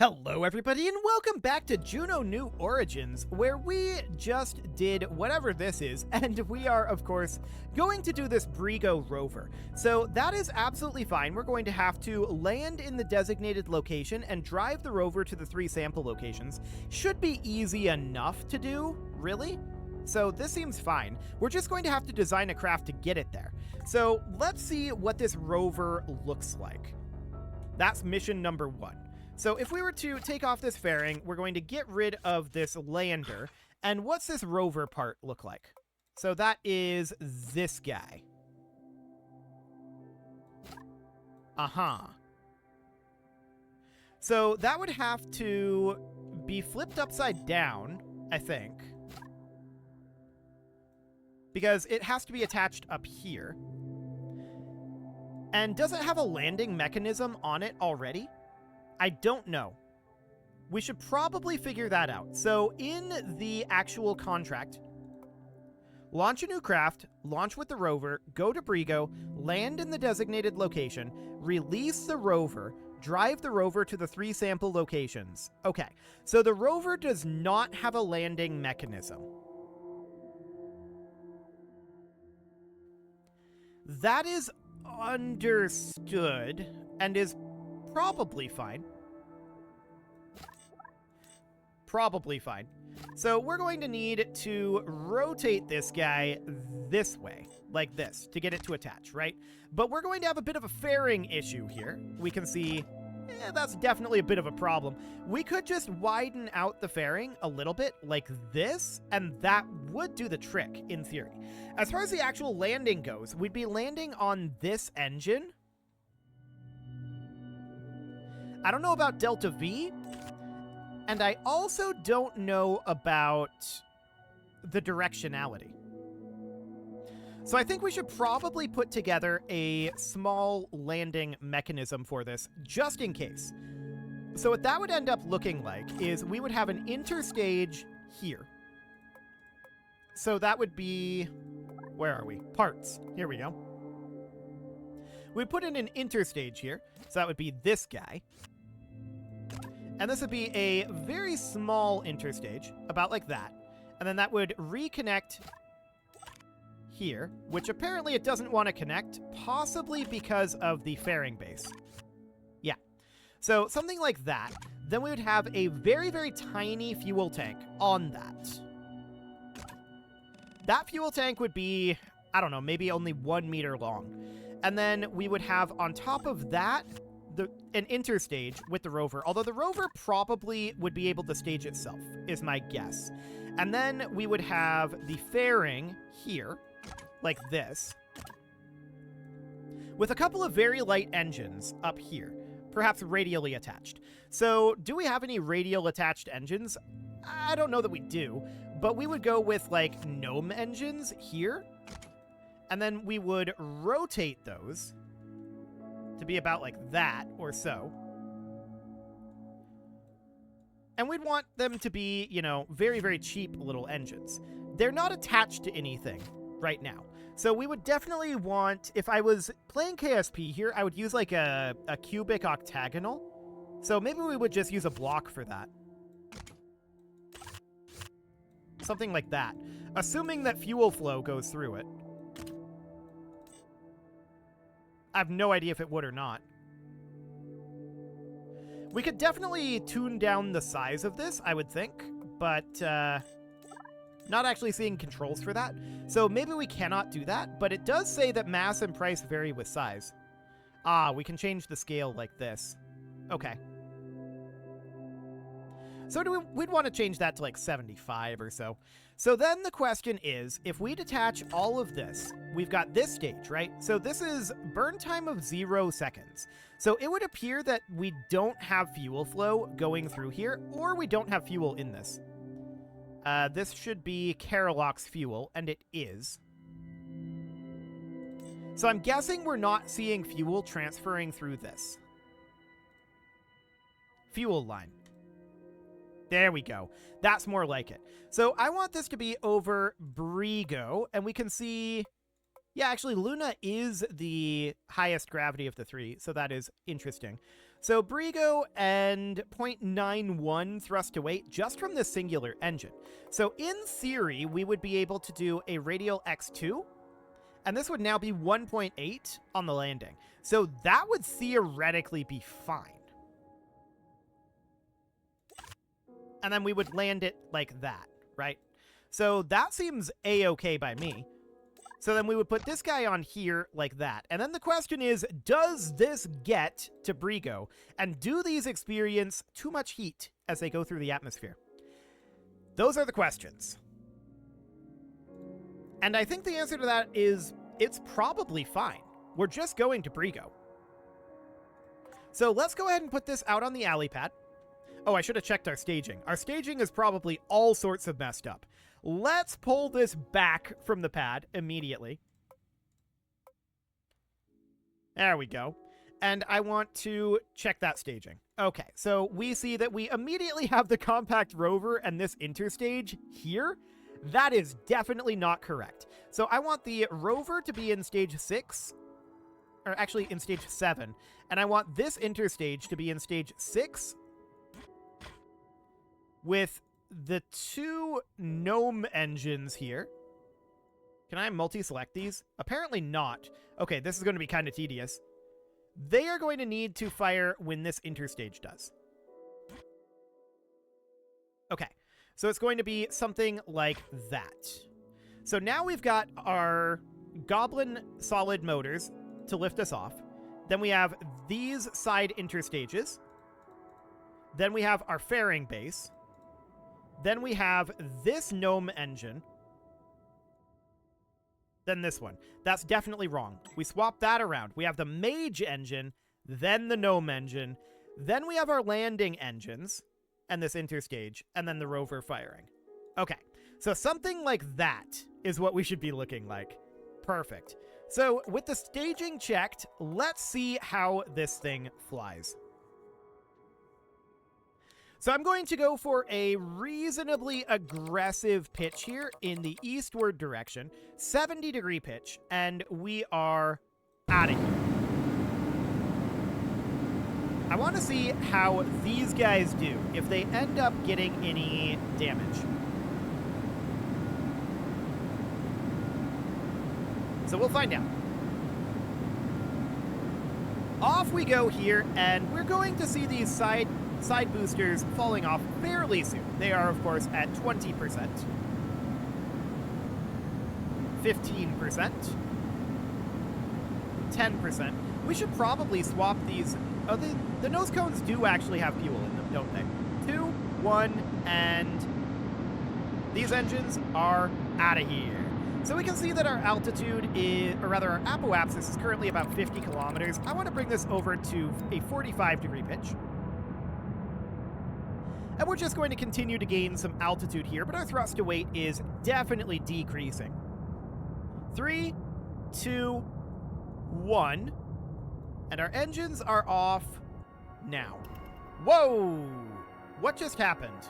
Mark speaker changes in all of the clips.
Speaker 1: Hello everybody and welcome back to Juno New Origins, where we just did whatever this is, and we are, of course, going to do this Brigo rover. So that is absolutely fine. We're going to have to land in the designated location and drive the rover to the 3 sample locations. Should be easy enough to do, really. So this seems fine. We're just going to have to design a craft to get it there. So let's see what this rover looks like. That's mission number 1. So if we were to take off this fairing, we're going to get rid of this lander. And what's this rover part look like? So that is this guy. So that would have to be flipped upside down, I think. Because it has to be attached up here. And does it have a landing mechanism on it already? I don't know. We should probably figure that out. So in the actual contract, launch a new craft, launch with the rover, go to Brigo, land in the designated location, release the rover, drive the rover to the 3 sample locations. Okay, so the rover does not have a landing mechanism. That is understood and is probably fine. Probably fine. So we're going to need to rotate this guy this way, like this, to get it to attach, right? But we're going to have a bit of a fairing issue here. We can see, that's definitely a bit of a problem. We could just widen out the fairing a little bit, like this, and that would do the trick, in theory. As far as the actual landing goes, we'd be landing on this engine. I don't know about Delta V, and I also don't know about the directionality. So I think we should probably put together a small landing mechanism for this, just in case. So what that would end up looking like is we would have an interstage here. So that would be, where are we? Parts. Here we go. We put in an interstage here, so that would be this guy. And this would be a very small interstage, about like that. And then that would reconnect here, which apparently it doesn't want to connect, possibly because of the fairing base. Yeah. So something like that. Then we would have a very, very tiny fuel tank on that. That fuel tank would be, I don't know, maybe only 1 meter long. And then we would have on top of that an interstage with the rover, although the rover probably would be able to stage itself, is my guess. And then we would have the fairing here, like this, with a couple of very light engines up here, perhaps radially attached. So do we have any radial attached engines? I don't know that we do, but we would go with like gnome engines here, and then we would rotate those to be about like that or so. And we'd want them to be, you know, very, very cheap little engines. They're not attached to anything right now. So we would definitely want, if I was playing KSP here, I would use like a cubic octagonal. So maybe we would just use a block for that. Something like that. Assuming that fuel flow goes through it. I have no idea if it would or not. We could definitely tune down the size of this, I would think, but not actually seeing controls for that. So maybe we cannot do that, but it does say that mass and price vary with size. Ah, we can change the scale like this. Okay. So we'd want to change that to like 75 or so. So then the question is, if we detach all of this, we've got this stage, right? So this is burn time of 0 seconds. So it would appear that we don't have fuel flow going through here, or we don't have fuel in this. This should be Carolox fuel, and it is. So I'm guessing we're not seeing fuel transferring through this. Fuel line. There we go. That's more like it. So I want this to be over Brigo, and we can see, yeah, actually Luna is the highest gravity of the 3, so that is interesting. So Brigo and 0.91 thrust to weight just from this singular engine. So in theory, we would be able to do a radial X2, and this would now be 1.8 on the landing. So that would theoretically be fine. And then we would land it like that, right? So that seems A-okay by me. So then we would put this guy on here like that. And then the question is, does this get to Brigo? And do these experience too much heat as they go through the atmosphere? Those are the questions. And I think the answer to that is, it's probably fine. We're just going to Brigo. So let's go ahead and put this out on the alley pad. Oh, I should have checked our staging. Our staging is probably all sorts of messed up. Let's pull this back from the pad immediately. There we go. And I want to check that staging. Okay, so we see that we immediately have the compact rover and this interstage here. That is definitely not correct. So I want the rover to be in stage 6, or actually in stage 7, and I want this interstage to be in stage 6 with the 2 gnome engines here. Can I multi-select these? Apparently not. Okay, this is going to be kind of tedious. They are going to need to fire when this interstage does. Okay, so it's going to be something like that. So now we've got our goblin solid motors to lift us off. Then we have these side interstages. Then we have our fairing base. Then we have this gnome engine. Then this one. That's definitely wrong. We swap that around. We have the mage engine, then the gnome engine. Then we have our landing engines and this interstage, and then the rover firing. Okay, so something like that is what we should be looking like. Perfect. So with the staging checked, let's see how this thing flies. So I'm going to go for a reasonably aggressive pitch here in the eastward direction, 70-degree pitch, and we are out of here. I want to see how these guys do, if they end up getting any damage. So we'll find out. Off we go here, and we're going to see these side boosters falling off fairly soon. They are, of course, at 20%, 15%, 10%. We should probably swap these. Oh, the nose cones do actually have fuel in them, don't they? 2, 1, and these engines are out of here. So we can see that our altitude is, or rather our apoapsis is currently about 50 kilometers. I want to bring this over to a 45-degree pitch. And we're just going to continue to gain some altitude here, but our thrust to weight is definitely decreasing. 3, 2, 1. And our engines are off now. Whoa! What just happened?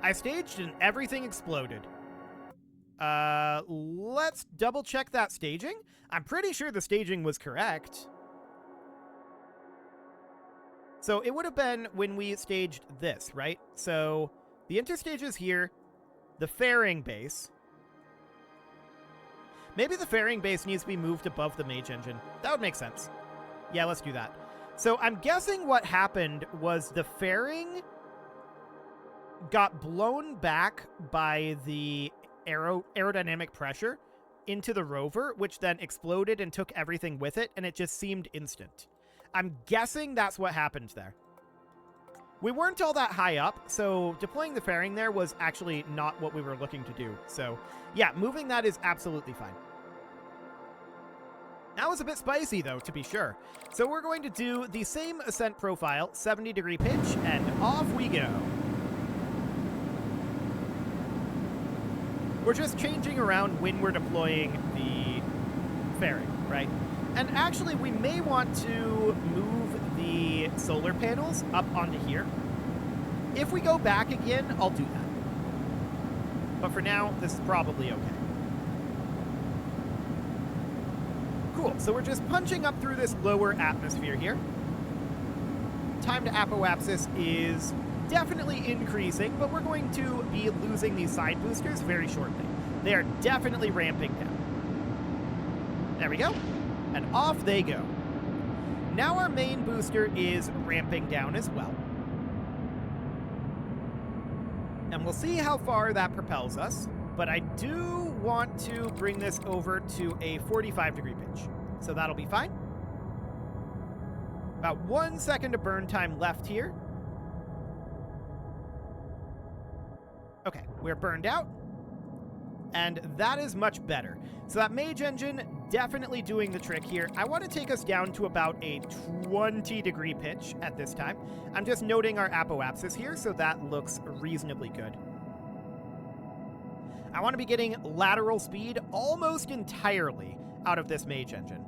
Speaker 1: I staged and everything exploded. Let's double check that staging. I'm pretty sure the staging was correct. So it would have been when we staged this, right? So the interstage is here, the fairing base. Maybe the fairing base needs to be moved above the mage engine. That would make sense. Yeah, let's do that. So I'm guessing what happened was the fairing got blown back by the aerodynamic pressure into the rover, which then exploded and took everything with it, and it just seemed instant. I'm guessing that's what happened there. We weren't all that high up, so deploying the fairing there was actually not what we were looking to do. So, yeah, moving that is absolutely fine. That was a bit spicy, though, to be sure. So we're going to do the same ascent profile, 70-degree pitch, and off we go. We're just changing around when we're deploying the fairing, right? And actually, we may want to move the solar panels up onto here. If we go back again, I'll do that. But for now, this is probably okay. Cool. Cool, so we're just punching up through this lower atmosphere here. Time to apoapsis is definitely increasing, but we're going to be losing these side boosters very shortly. They are definitely ramping down. There we go. And off they go. Now our main booster is ramping down as well. And we'll see how far that propels us, but I do want to bring this over to a 45-degree pitch. So that'll be fine. About 1 second of burn time left here. Okay, we're burned out. And that is much better. So that mage engine definitely doing the trick here. I want to take us down to about a 20-degree pitch at this time. I'm just noting our apoapsis here, so that looks reasonably good. I want to be getting lateral speed almost entirely out of this mage engine.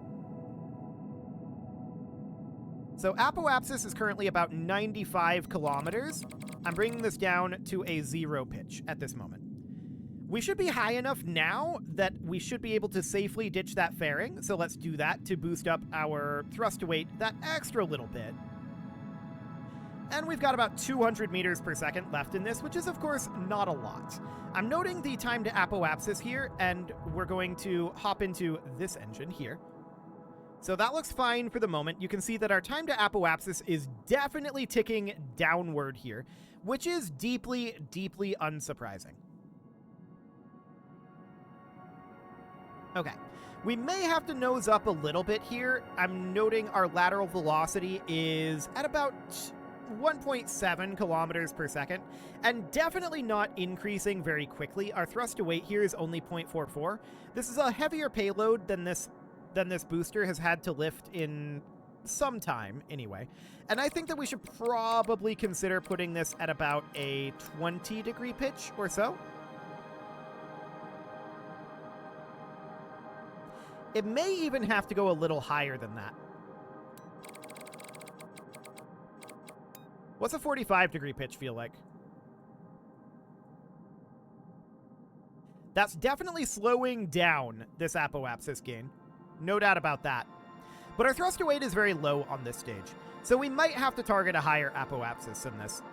Speaker 1: So apoapsis is currently about 95 kilometers. I'm bringing this down to a 0 pitch at this moment. We should be high enough now that we should be able to safely ditch that fairing, so let's do that to boost up our thrust to weight that extra little bit. And we've got about 200 meters per second left in this, which is of course not a lot. I'm noting the time to apoapsis here, and we're going to hop into this engine here. So that looks fine for the moment. You can see that our time to apoapsis is definitely ticking downward here, which is deeply, deeply unsurprising. Okay, we may have to nose up a little bit here. I'm noting our lateral velocity is at about 1.7 kilometers per second, and definitely not increasing very quickly. Our thrust to weight here is only 0.44. This is a heavier payload than this booster has had to lift in some time anyway. And I think that we should probably consider putting this at about a 20-degree pitch or so. It may even have to go a little higher than that. What's a 45-degree pitch feel like? That's definitely slowing down this apoapsis gain. No doubt about that. But our thrust to weight is very low on this stage, so we might have to target a higher apoapsis than this.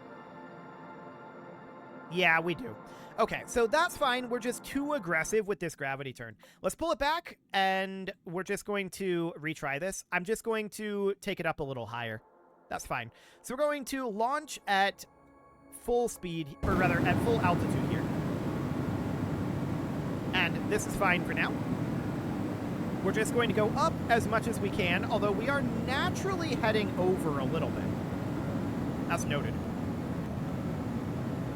Speaker 1: Yeah, we do. Okay, so that's fine. We're just too aggressive with this gravity turn. Let's pull it back, and we're just going to retry this. I'm just going to take it up a little higher. That's fine. So we're going to launch at full speed, or rather at full altitude here. And this is fine for now. We're just going to go up as much as we can, although we are naturally heading over a little bit. That's noted.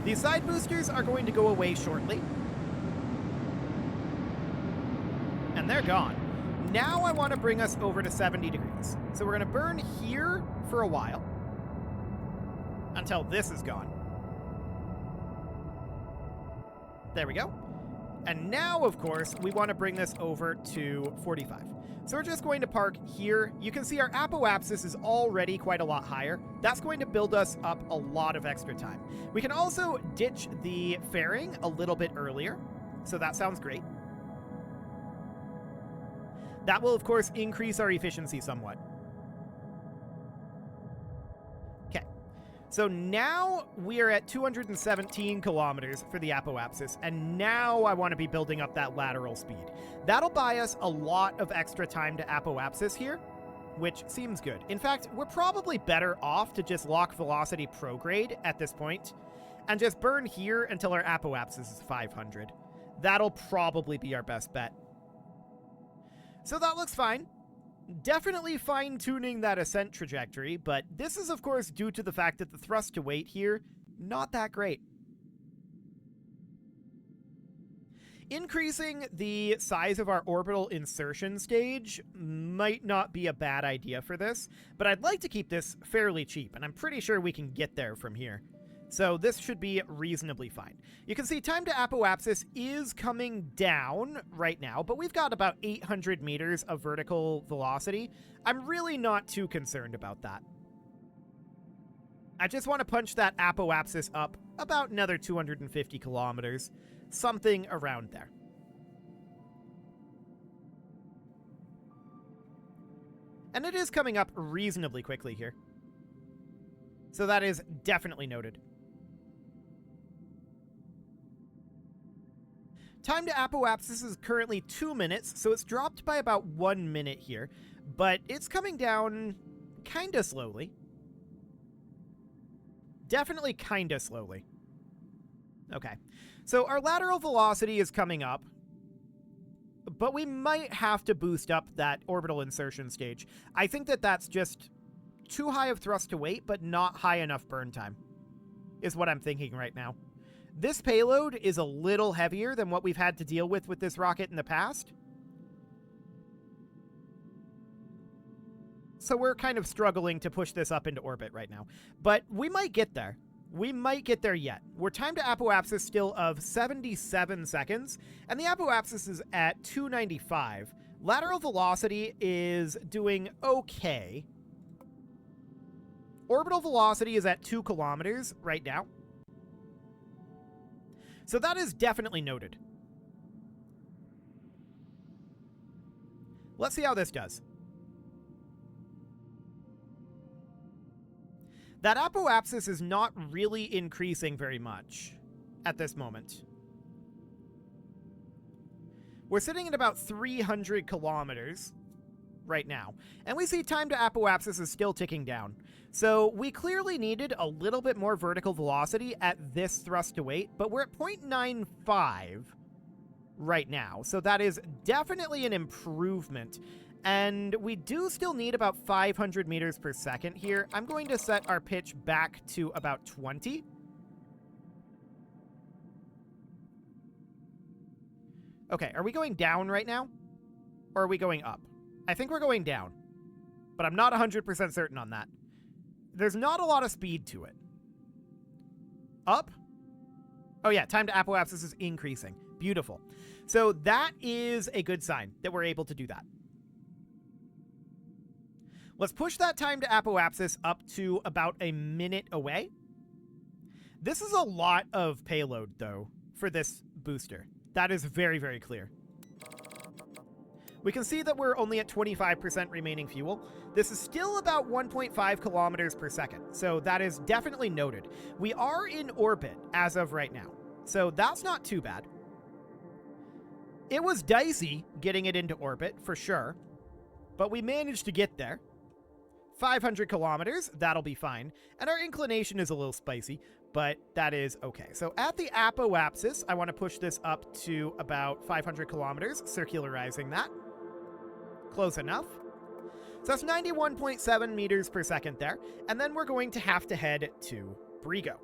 Speaker 1: These side boosters are going to go away shortly. And they're gone. Now I want to bring us over to 70 degrees. So we're going to burn here for a while. Until this is gone. There we go. And now, of course, we want to bring this over to 45. So we're just going to park here. You can see our apoapsis is already quite a lot higher. That's going to build us up a lot of extra time. We can also ditch the fairing a little bit earlier. So that sounds great. That will, of course, increase our efficiency somewhat. Okay. So now we are at 217 kilometers for the apoapsis, and now I want to be building up that lateral speed. That'll buy us a lot of extra time to apoapsis here, which seems good. In fact, we're probably better off to just lock velocity prograde at this point and just burn here until our apoapsis is 500. That'll probably be our best bet. So that looks fine. Definitely fine-tuning that ascent trajectory, but this is of course due to the fact that the thrust to weight here, not that great. Increasing the size of our orbital insertion stage might not be a bad idea for this, but I'd like to keep this fairly cheap, and I'm pretty sure we can get there from here. So this should be reasonably fine. You can see time to apoapsis is coming down right now, but we've got about 800 meters of vertical velocity. I'm really not too concerned about that. I just want to punch that apoapsis up about another 250 kilometers, something around there. And it is coming up reasonably quickly here. So that is definitely noted. Time to apoapsis is currently 2 minutes, so it's dropped by about 1 minute here, but it's coming down kind of slowly. Definitely kind of slowly. Okay, so our lateral velocity is coming up, but we might have to boost up that orbital insertion stage. I think that that's just too high of thrust to weight, but not high enough burn time, is what I'm thinking right now. This payload is a little heavier than what we've had to deal with this rocket in the past. So we're kind of struggling to push this up into orbit right now. But we might get there. We might get there yet. We're time to apoapsis still of 77 seconds, and the apoapsis is at 295. Lateral velocity is doing okay. Orbital velocity is at 2 kilometers right now. So that is definitely noted. Let's see how this does. That apoapsis is not really increasing very much at this moment. We're sitting at about 300 kilometers right now, and we see time to apoapsis is still ticking down. So we clearly needed a little bit more vertical velocity at this thrust to weight, but we're at 0.95 right now. So that is definitely an improvement. And we do still need about 500 meters per second here. I'm going to set our pitch back to about 20. Okay, are we going down right now? Or are we going up? I think we're going down, but I'm not 100% certain on that. There's not a lot of speed to it. Up? Oh yeah, time to apoapsis is increasing. Beautiful. So that is a good sign that we're able to do that. Let's push that time to apoapsis up to about a minute away. This is a lot of payload, though, for this booster. That is very, very clear. We can see that we're only at 25% remaining fuel. This is still about 1.5 kilometers per second, so that is definitely noted. We are in orbit as of right now, so that's not too bad. It was dicey getting it into orbit, for sure, but we managed to get there. 500 kilometers, that'll be fine. And our inclination is a little spicy, but that is okay. So at the apoapsis, I want to push this up to about 500 kilometers, circularizing that. Close enough. So that's 91.7 meters per second there. And then we're going to have to head to Brigo.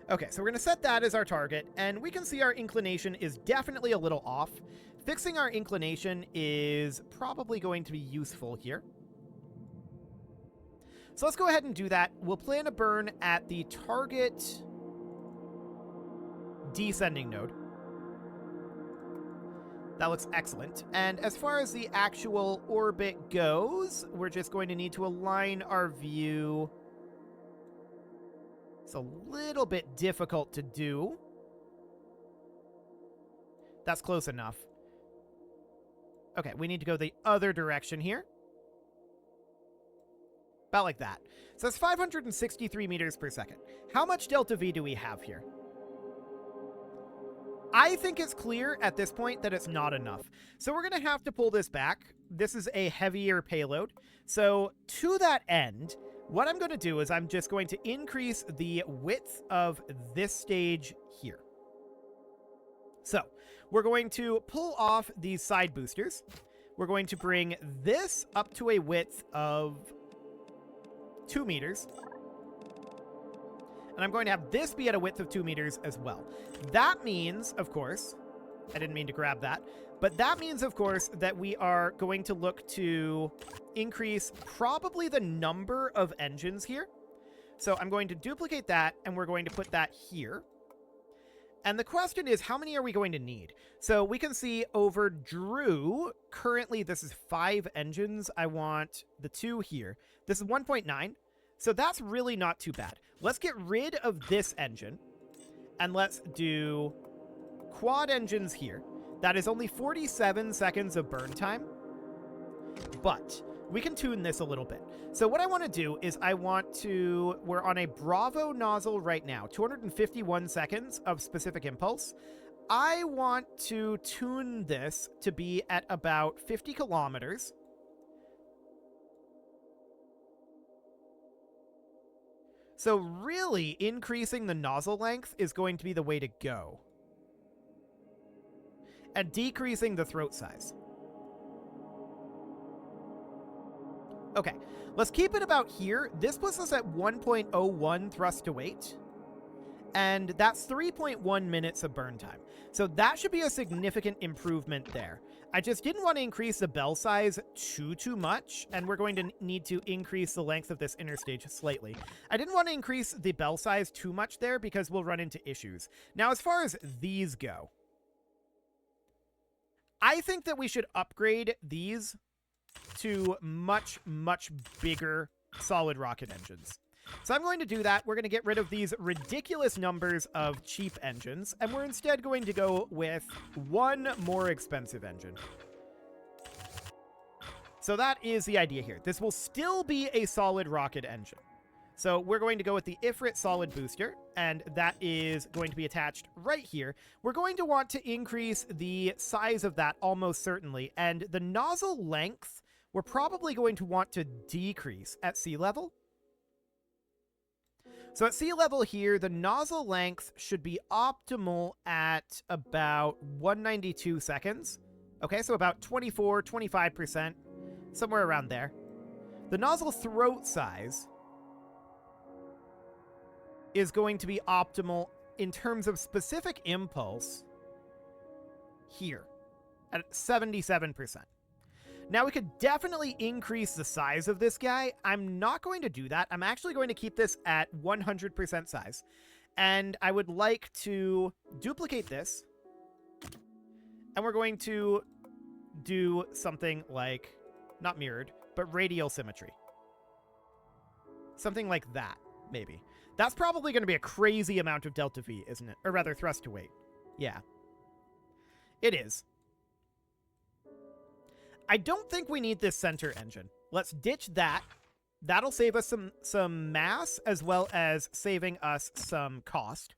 Speaker 1: Okay, so we're going to set that as our target, and we can see our inclination is definitely a little off. Fixing our inclination is probably going to be useful here. So let's go ahead and do that. We'll plan a burn at the target descending node. That looks excellent. And as far as the actual orbit goes, we're just going to need to align our view. It's a little bit difficult to do. That's close enough. Okay, we need to go the other direction here. About like that. So that's 563 meters per second. How much delta V do we have here? I think it's clear at this point that it's not enough. So we're going to have to pull this back. This is a heavier payload. So to that end, what I'm going to do is I'm just going to increase the width of this stage here. So we're going to pull off these side boosters. We're going to bring this up to a width of 2 meters. And I'm going to have this be at a width of 2 meters as well. That means, of course, I didn't mean to grab that, but that means, of course, that we are going to look to increase probably the number of engines here. So I'm going to duplicate that, and we're going to put that here. And the question is, how many are we going to need? So we can see over Drew, currently this is 5 engines. I want the 2 here. This is 1.9. So that's really not too bad. Let's get rid of this engine. And let's do quad engines here. That is only 47 seconds of burn time. But we can tune this a little bit. So what I want to do is we're on a Bravo nozzle right now, 251 seconds of specific impulse. I want to tune this to be at about 50 kilometers. So really, increasing the nozzle length is going to be the way to go. And decreasing the throat size. Okay, let's keep it about here. This puts us at 1.01 thrust to weight. And that's 3.1 minutes of burn time. So that should be a significant improvement there. I just didn't want to increase the bell size too much, and we're going to need to increase the length of this inner stage slightly. I didn't want to increase the bell size too much there because we'll run into issues. Now, as far as these go, I think that we should upgrade these to much bigger solid rocket engines. So I'm going to do that. We're going to get rid of these ridiculous numbers of cheap engines, and we're instead going to go with one more expensive engine. So that is the idea here. This will still be a solid rocket engine. So we're going to go with the Ifrit solid booster, and that is going to be attached right here. We're going to want to increase the size of that almost certainly, and the nozzle length we're probably going to want to decrease at sea level. So at sea level here, the nozzle length should be optimal at about 192 seconds. Okay, so about 24, 25%, somewhere around there. The nozzle throat size is going to be optimal in terms of specific impulse here at 77%. Now, we could definitely increase the size of this guy. I'm not going to do that. I'm actually going to keep this at 100% size. And I would like to duplicate this. And we're going to do something like, not mirrored, but radial symmetry. Something like that, maybe. That's probably going to be a crazy amount of delta V, isn't it? Or rather, thrust to weight. Yeah. It is. I don't think we need this center engine. Let's ditch that. That'll save us some mass as well as saving us some cost.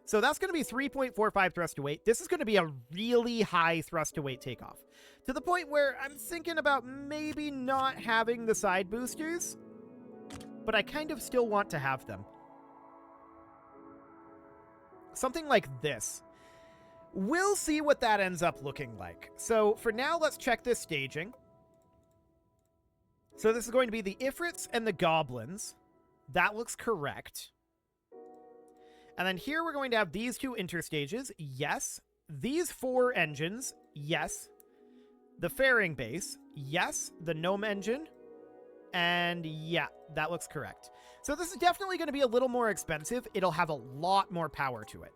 Speaker 1: So that's going to be 3.45 thrust to weight. This is going to be a really high thrust to weight takeoff. To the point where I'm thinking about maybe not having the side boosters, but I kind of still want to have them. Something like this. We'll see what that ends up looking like. So for now, let's check this staging. So this is going to be the Ifrits and the Goblins. That looks correct. And then here we're going to have these two interstages. Yes. These four engines. Yes. The fairing base. Yes. The gnome engine. And yeah, that looks correct. So this is definitely going to be a little more expensive. It'll have a lot more power to it.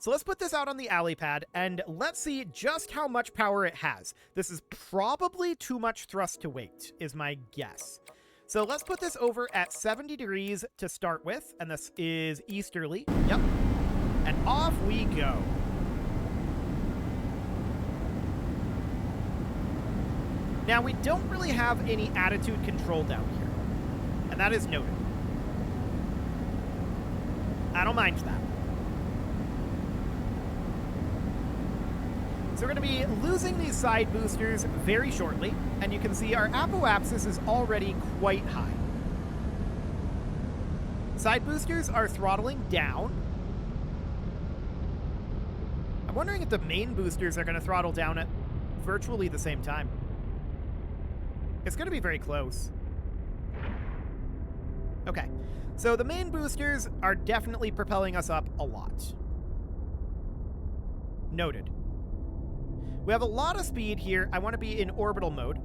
Speaker 1: So let's put this out on the alley pad, and let's see just how much power it has. This is probably too much thrust to weight, is my guess. So let's put this over at 70 degrees to start with, and this is easterly. Yep. And off we go. Now, we don't really have any attitude control down here, and that is noted. I don't mind that. So we're going to be losing these side boosters very shortly, and you can see our apoapsis is already quite high. Side boosters are throttling down. I'm wondering if the main boosters are going to throttle down at virtually the same time. It's going to be very close. Okay, so the main boosters are definitely propelling us up a lot. Noted. We have a lot of speed here. I want to be in orbital mode.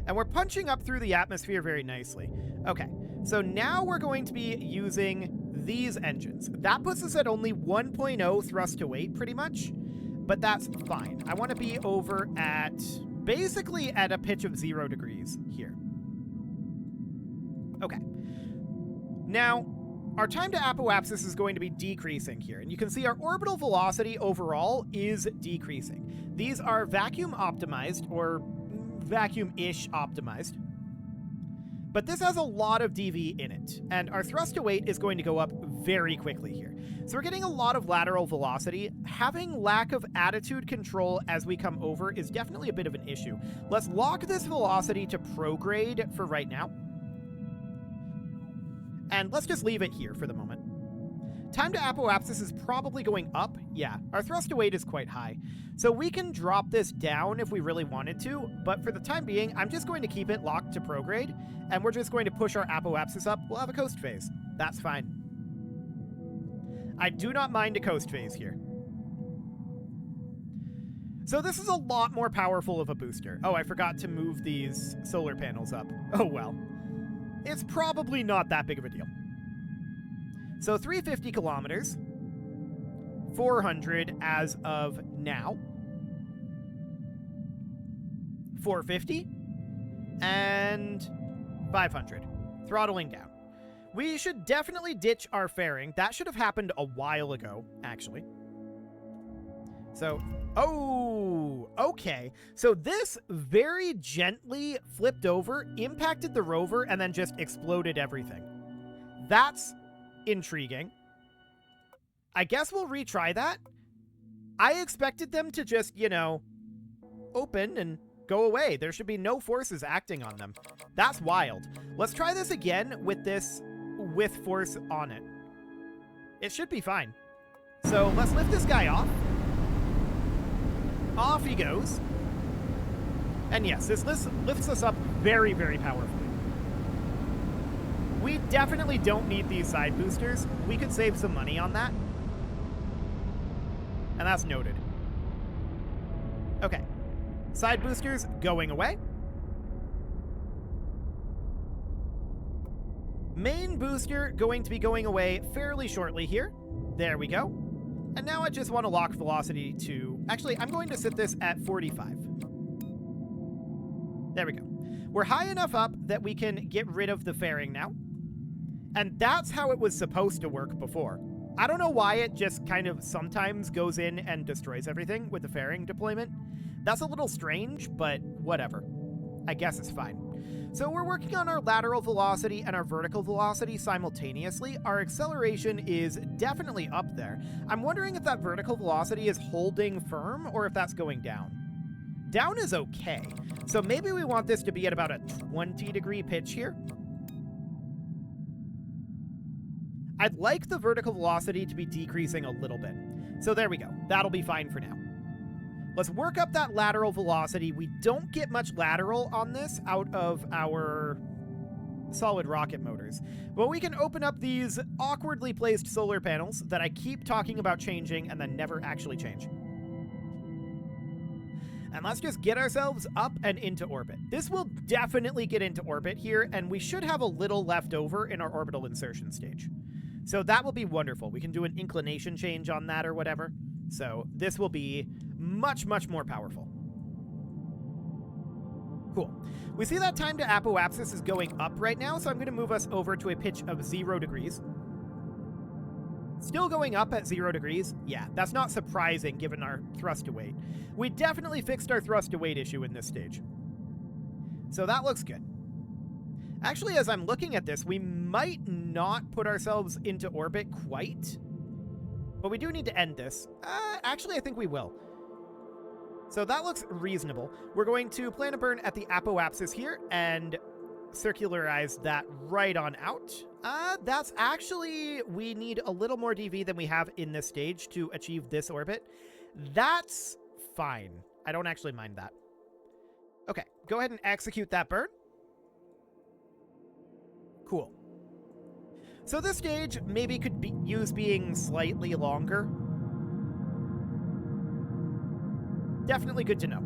Speaker 1: And we're punching up through the atmosphere very nicely. Okay, so now we're going to be using these engines. That puts us at only 1.0 thrust to weight, pretty much. But that's fine. I want to be over at, basically at a pitch of 0 degrees here. Okay. Now, our time to apoapsis is going to be decreasing here. And you can see our orbital velocity overall is decreasing. These are vacuum optimized, or vacuum-ish optimized. But this has a lot of DV in it, and our thrust to weight is going to go up very quickly here. So we're getting a lot of lateral velocity. Having lack of attitude control as we come over is definitely a bit of an issue. Let's lock this velocity to prograde for right now. And let's just leave it here for the moment. Time to apoapsis is probably going up. Yeah, our thrust to weight is quite high. So we can drop this down if we really wanted to, but for the time being, I'm just going to keep it locked to prograde, and we're just going to push our apoapsis up. We'll have a coast phase. That's fine. I do not mind a coast phase here. So this is a lot more powerful of a booster. Oh, I forgot to move these solar panels up. Oh well. It's probably not that big of a deal. So 350 kilometers, 400 as of now, 450, and 500, throttling down. We should definitely ditch our fairing. That should have happened a while ago, actually. So, oh, okay. So this very gently flipped over, impacted the rover, and then just exploded everything. That's intriguing. I guess we'll retry that. I expected them to just, you know, open and go away. There should be no forces acting on them. That's wild. Let's try this again with this with force on it. It should be fine. So let's lift this guy off. Off he goes. And yes, this lifts us up very, very powerfully. We definitely don't need these side boosters. We could save some money on that. And that's noted. Okay. Side boosters going away. Main booster going to be going away fairly shortly here. There we go. And now I just want to lock velocity to... Actually, I'm going to set this at 45. There we go. We're high enough up that we can get rid of the fairing now. And that's how it was supposed to work before. I don't know why it just kind of sometimes goes in and destroys everything with the fairing deployment. That's a little strange, but whatever. I guess it's fine. So we're working on our lateral velocity and our vertical velocity simultaneously. Our acceleration is definitely up there. I'm wondering if that vertical velocity is holding firm or if that's going down. Down is okay. So maybe we want this to be at about a 20-degree pitch here. I'd like the vertical velocity to be decreasing a little bit. So there we go. That'll be fine for now. Let's work up that lateral velocity. We don't get much lateral on this out of our solid rocket motors. But we can open up these awkwardly placed solar panels that I keep talking about changing and then never actually change. And let's just get ourselves up and into orbit. This will definitely get into orbit here, and we should have a little left over in our orbital insertion stage. So that will be wonderful. We can do an inclination change on that or whatever. So this will be much, much more powerful. Cool. We see that time to apoapsis is going up right now, so I'm going to move us over to a pitch of 0 degrees. Still going up at 0 degrees? Yeah, that's not surprising given our thrust to weight. We definitely fixed our thrust to weight issue in this stage. So that looks good. Actually, as I'm looking at this, we might not put ourselves into orbit quite. But we do need to end this. Actually, I think we will. So that looks reasonable. We're going to plan a burn at the apoapsis here and circularize that right on out. That's actually... We need a little more DV than we have in this stage to achieve this orbit. That's fine. I don't actually mind that. Okay, go ahead and execute that burn. Cool. So this stage maybe could use being slightly longer. Definitely good to know.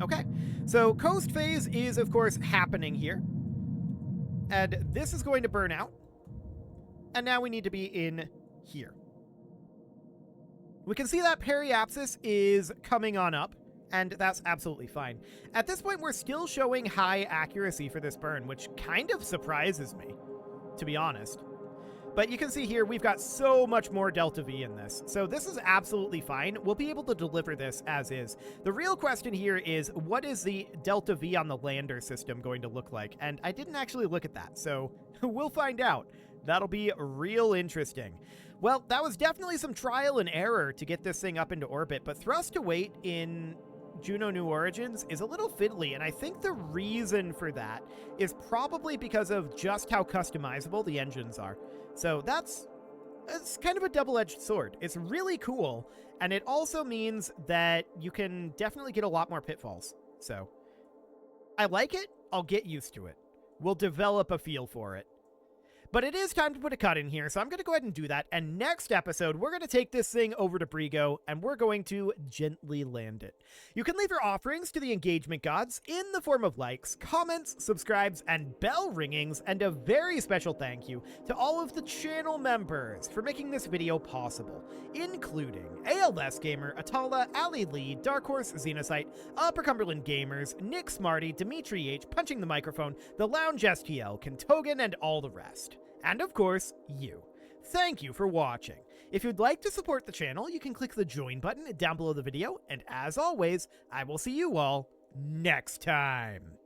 Speaker 1: Okay, so coast phase is, of course, happening here. And this is going to burn out. And now we need to be in here. We can see that periapsis is coming on up. and that's absolutely fine. At this point, we're still showing high accuracy for this burn, which kind of surprises me, to be honest. But you can see here, we've got so much more Delta V in this. So this is absolutely fine. We'll be able to deliver this as is. The real question here is, what is the Delta V on the lander system going to look like? And I didn't actually look at that, so we'll find out. That'll be real interesting. Well, that was definitely some trial and error to get this thing up into orbit, but thrust to weight in Juno New Origins is a little fiddly, and I think the reason for that is probably because of just how customizable the engines are. So it's kind of a double-edged sword. It's really cool, and it also means that you can definitely get a lot more pitfalls. So I like it. I'll get used to it. We'll develop a feel for it. But it is time to put a cut in here, so I'm going to go ahead and do that. And next episode, we're going to take this thing over to Brigo, and we're going to gently land it. You can leave your offerings to the engagement gods in the form of likes, comments, subscribes, and bell ringings, and a very special thank you to all of the channel members for making this video possible, including ALS Gamer, Atala, Ali Lee, Dark Horse, Xenocyte, Upper Cumberland Gamers, Nick Smarty, Dimitri H, Punching the Microphone, The Lounge STL, Kentogan, and all the rest. And of course, you. Thank you for watching. If you'd like to support the channel, you can click the join button down below the video, and as always, I will see you all next time.